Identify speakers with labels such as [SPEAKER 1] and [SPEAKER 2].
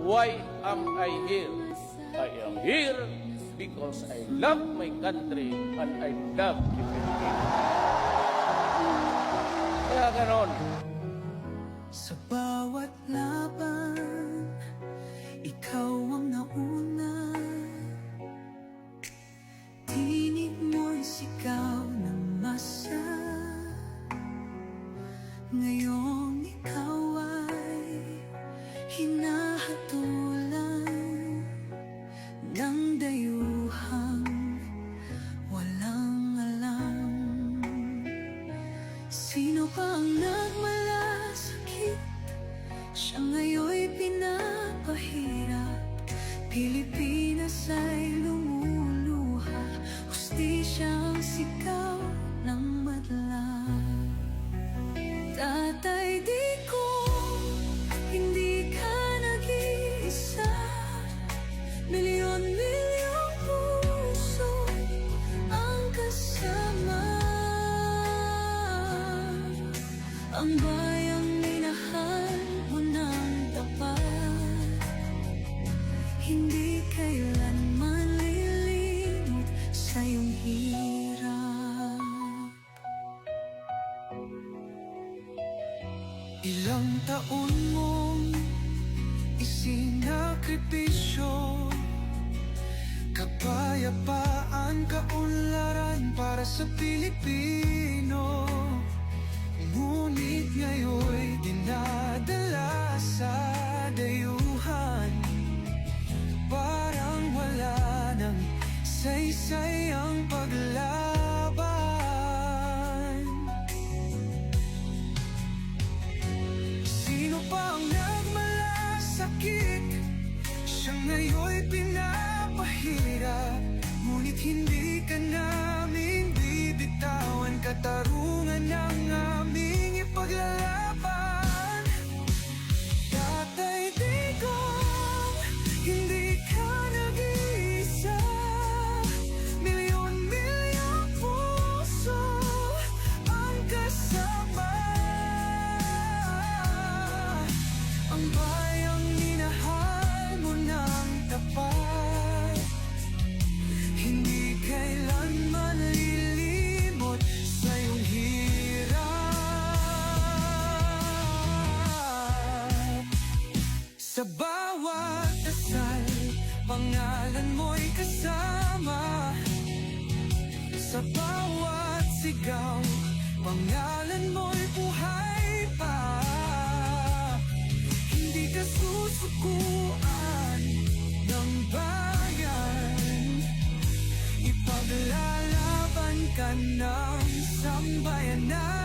[SPEAKER 1] Why am I here? I am here because I love my country and I love the Philippines. Kaya ganon.
[SPEAKER 2] Sa bawat laban, ikaw ang nauna. Tinig mo'y sigaw ng masa. Ngayong ikaw ay hinahatulan ng dayuhang walang alam. Sino pa ang nagmalasakit? Siya ngayon'y pinapahirap. Pilipinas ay lumuluha. Hustisyang sigaw ng madla. Tatay, di ko hindi ka nag-iisa. Milyon-milyong puso ang kasama. Ang bayang minahal mo ng tapat, hindi kailanman lilimot sa iyong hirap. Ilang taon mong isinakripisyo, kapayapaan, kaunlaran para sa Pilipino. Ngunit ngayon'y dinadala sa dayuhan. Parang wala nang saysay ang paglaban. Sino pa ang nagmalasakit? Siya ngayon'y pinapahirap. Ngunit hindi ka namin bibitawan. Katarungan ng aming ipaglalaban. Tatay, digong, hindi ka nag-iisa. Milyon-milyong puso ang kasama. Ang bayang minahal mo ng tapat, hindi kailanman lilimot sa iyong hirap. Sa bawat dasal, pangalan mo'y kasama. Sa bawat sigaw, pangalan mo'y buhay pa. Hindi ka susukuan ng bayan. Ipaglalaban ka ng sambayanan.